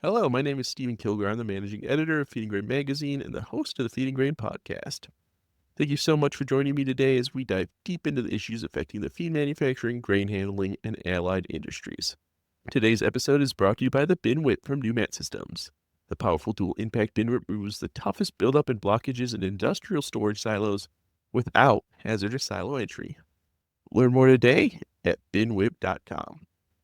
Hello, my name is Stephen Kilgore. I'm the managing editor of Feeding Grain Magazine and the host of the Feeding Grain podcast. Thank you so much for joining me today as we dive deep into the issues affecting the feed manufacturing, grain handling, and allied industries. Today's episode is brought to you by the Bin Whip from Newmat Systems. The powerful dual-impact bin whip removes the toughest buildup and blockages in industrial storage silos without hazardous silo entry. Learn more today at binwhip.com.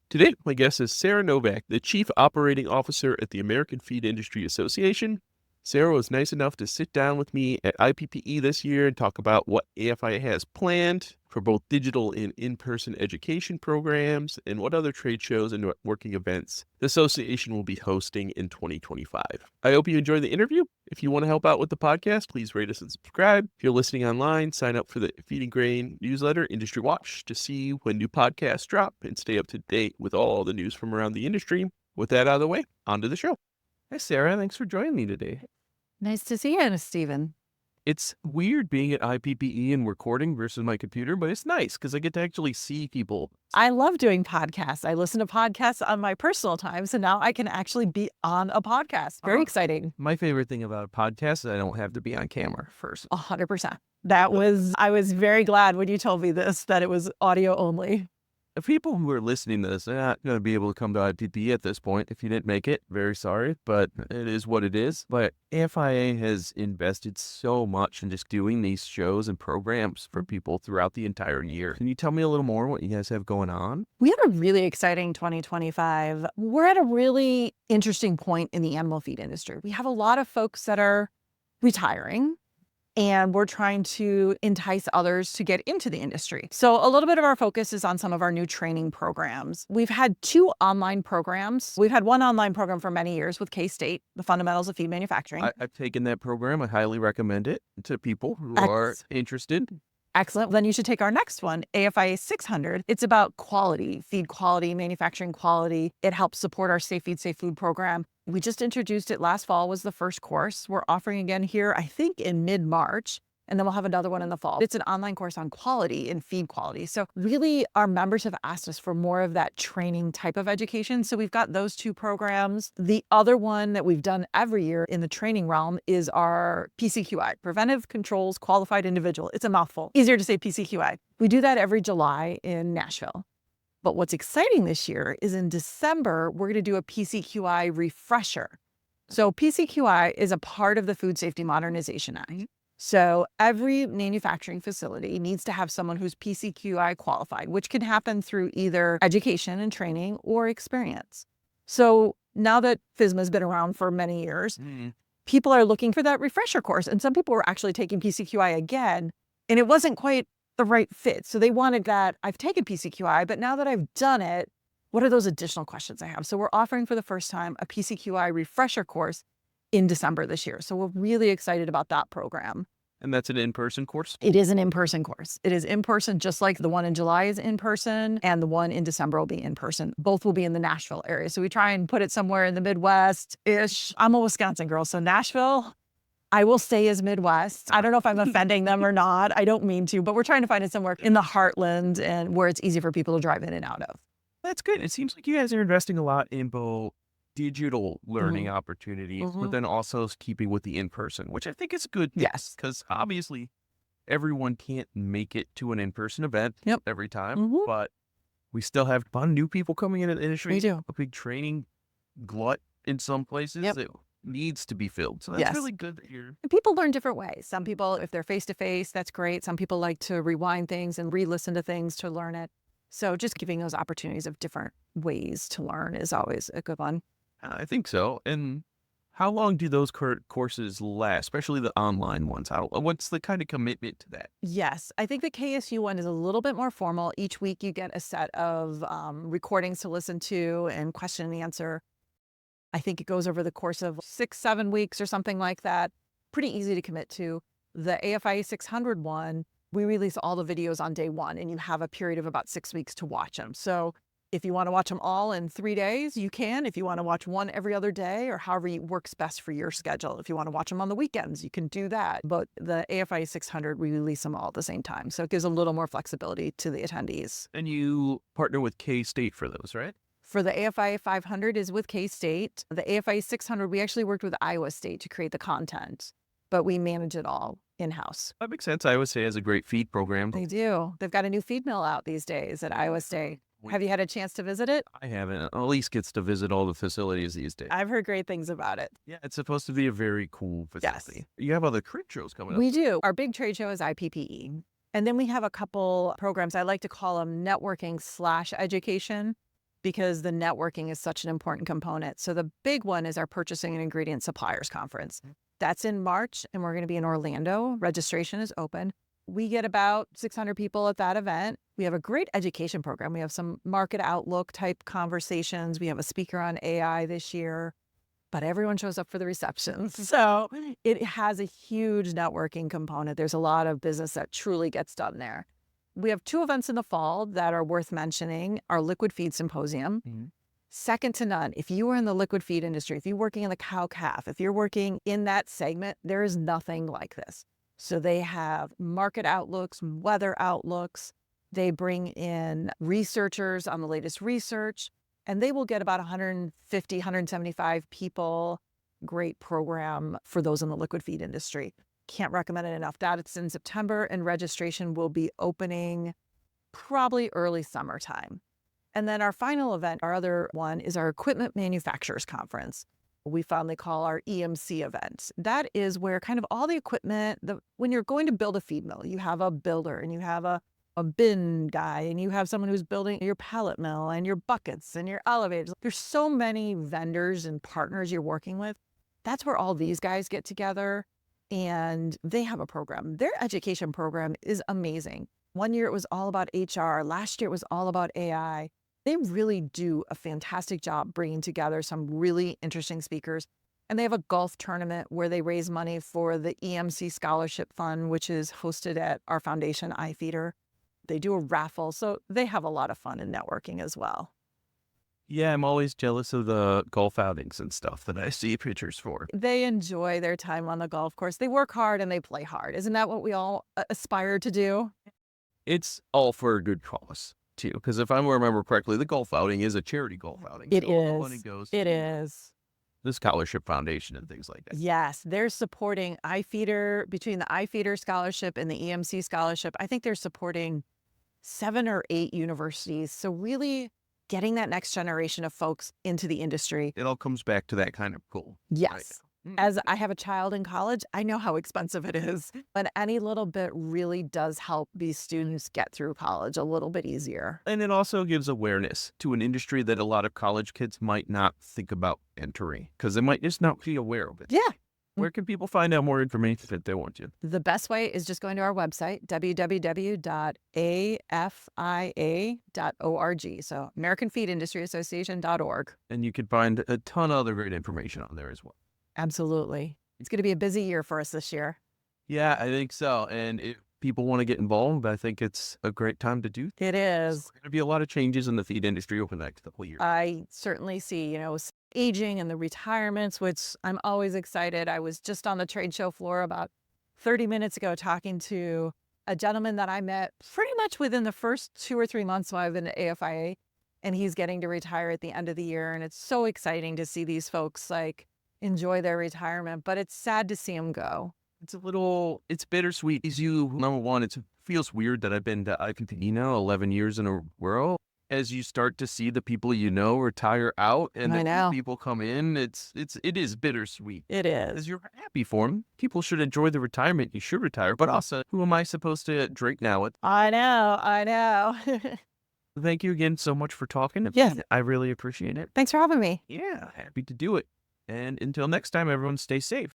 Today, my guest is Sarah Novak, the Chief Operating Officer at the American Feed Industry Association. Sarah was nice enough to sit down with me at IPPE this year and talk about what AFIA has planned for both digital and in-person education programs and what other trade shows and networking events the association will be hosting in 2025. I hope you enjoy the interview. If you want to help out with the podcast, please rate us and subscribe. If you're listening online, sign up for the Feeding Grain newsletter, Industry Watch, to see when new podcasts drop and stay up to date with all the news from around the industry. With that out of the way, on to the show. Hi, Sarah. Thanks for joining me today. Nice to see you, Stephen. It's weird being at IPPE and recording versus my computer, but it's nice because I get to actually see people. I love doing podcasts. I listen to podcasts on my personal time, so now I can actually be on a podcast. Very exciting. My favorite thing about a podcast is I don't have to be on camera first. 100%. I was very glad when you told me this, that it was audio only. The people who are listening to this, they're not going to be able to come to IPPE at this point. If you didn't make it, very sorry, but it is what it is. But AFIA has invested so much in just doing these shows and programs for people throughout the entire year. Can you tell me a little more what you guys have going on? We have a really exciting 2025. We're at a really interesting point in the animal feed industry. We have a lot of folks that are retiring, and we're trying to entice others to get into the industry. So a little bit of our focus is on some of our new training programs. We've had 2 online programs. We've had one online program for many years with K-State, the Fundamentals of Feed Manufacturing. I've taken that program. I highly recommend it to people who are interested. Excellent. Then you should take our next one, AFIA 600. It's about quality, feed quality, manufacturing quality. It helps support our Safe Feed, Safe Food program. We just introduced it last fall, was the first course. We're offering again here, I think in mid-March, and then we'll have another one in the fall. It's an online course on quality and feed quality. So really our members have asked us for more of that training type of education. So we've got those 2 programs. The other one that we've done every year in the training realm is our PCQI, Preventive Controls Qualified Individual. It's a mouthful. Easier to say PCQI. We do that every July in Nashville. But what's exciting this year is in December, we're going to do a PCQI refresher. So PCQI is a part of the Food Safety Modernization Act. So every manufacturing facility needs to have someone who's PCQI qualified, which can happen through either education and training or experience. So now that FSMA has been around for many years, people are looking for that refresher course. And some people were actually taking PCQI again, and it wasn't quite the right fit. So they wanted that, I've taken PCQI, but now that I've done it, what are those additional questions I have? So we're offering for the first time a PCQI refresher course in December this year. So we're really excited about that program. And that's an in-person course? It is an in-person course. It is in person, just like the one in July is in person, and the one in December will be in person. Both will be in the Nashville area. So we try and put it somewhere in the Midwest-ish. I'm a Wisconsin girl, so Nashville, I will stay as Midwest. I don't know if I'm offending them or not. I don't mean to, but we're trying to find it somewhere in the heartland and where it's easy for people to drive in and out of. That's good. It seems like you guys are investing a lot in both digital learning opportunities, but then also keeping with the in-person, which I think is good. Yes. Because obviously everyone can't make it to an in-person event every time, but we still have a lot of new people coming into the industry. We do. A big training glut in some places. It needs to be filled. So that's really good that you're... And people learn different ways. Some people, if they're face-to-face, that's great. Some people like to rewind things and re-listen to things to learn it. So just giving those opportunities of different ways to learn is always a good one. I think so. And how long do those courses last, especially the online ones? What's the kind of commitment to that? Yes, I think the KSU one is a little bit more formal. Each week you get a set of recordings to listen to and question and answer. I think it goes over the course of 6-7 weeks or something like that. Pretty easy to commit to. The AFIA 600 one, we release all the videos on day 1, and you have a period of about 6 weeks to watch them. So if you want to watch them all in 3 days, you can. If you want to watch one every other day or however works best for your schedule. If you want to watch them on the weekends, you can do that. But the AFIA 600, we release them all at the same time. So it gives a little more flexibility to the attendees. And you partner with K-State for those, right? For the AFIA 500 is with K-State. The AFIA 600, we actually worked with Iowa State to create the content, but we manage it all in-house. That makes sense. Iowa State has a great feed program. They do. They've got a new feed mill out these days at Iowa State. Have you had a chance to visit it? I haven't. Elise gets to visit all the facilities these days. I've heard great things about it. Yeah, it's supposed to be a very cool facility. Yes. You have other trade shows coming up. We do. Our big trade show is IPPE. And then we have a couple programs. I like to call them networking/education because the networking is such an important component. So the big one is our Purchasing and Ingredient Suppliers Conference. That's in March, and we're going to be in Orlando. Registration is open. We get about 600 people at that event. We have a great education program. We have some market outlook type conversations. We have a speaker on AI this year, but everyone shows up for the receptions. So it has a huge networking component. There's a lot of business that truly gets done there. We have 2 events in the fall that are worth mentioning. Our Liquid Feed Symposium. Second to none. If you are in the liquid feed industry, if you're working in the cow-calf, if you're working in that segment, there is nothing like this. So they have market outlooks, weather outlooks. They bring in researchers on the latest research, and they will get about 150, 175 people. Great program for those in the liquid feed industry. Can't recommend it enough. That's in September, and registration will be opening probably early summertime. And then our final event, our other one, is our Equipment Manufacturers Conference. We fondly call our EMC event. That is where kind of all the equipment, when you're going to build a feed mill, you have a builder and you have a bin guy and you have someone who's building your pallet mill and your buckets and your elevators. There's so many vendors and partners you're working with. That's where all these guys get together and they have a program. Their education program is amazing. One year it was all about HR. Last year it was all about AI. They really do a fantastic job bringing together some really interesting speakers. And they have a golf tournament where they raise money for the EMC Scholarship Fund, which is hosted at our foundation, iFeeder. They do a raffle. So they have a lot of fun in networking as well. Yeah, I'm always jealous of the golf outings and stuff that I see pictures for. They enjoy their time on the golf course. They work hard and they play hard. Isn't that what we all aspire to do? It's all for a good cause, too, because if I remember correctly, the golf outing is a charity golf outing. It so all the is. money goes It to is. the Scholarship Foundation and things like that. Yes, they're supporting iFeeder, between the iFeeder Scholarship and the EMC Scholarship. I think they're supporting 7 or 8 universities. So really getting that next generation of folks into the industry. It all comes back to that kind of goal. Yes. Right? As I have a child in college, I know how expensive it is. And any little bit really does help these students get through college a little bit easier. And it also gives awareness to an industry that a lot of college kids might not think about entering because they might just not be aware of it. Yeah. Where can people find out more information if they want to? The best way is just going to our website, www.afia.org. So American Feed Industry Association.org. And you can find a ton of other great information on there as well. Absolutely. It's going to be a busy year for us this year. Yeah, I think so. And if people want to get involved, I think it's a great time to do. It is. There's going to be a lot of changes in the feed industry over the next couple of years. I certainly see, aging and the retirements, which I'm always excited. I was just on the trade show floor about 30 minutes ago talking to a gentleman that I met pretty much within the first 2 or 3 months while I've been at AFIA, and he's getting to retire at the end of the year. And it's so exciting to see these folks enjoy their retirement, but it's sad to see them go. It's bittersweet. Number one, it feels weird that I've been to IPPE now 11 years in a row. As you start to see the people retire out and the new people come in, it is bittersweet. It is. Because you're happy for them. People should enjoy the retirement. You should retire. But also, who am I supposed to drink now with? I know. Thank you again so much for talking. Yeah. I really appreciate it. Thanks for having me. Yeah, happy to do it. And until next time, everyone stay safe.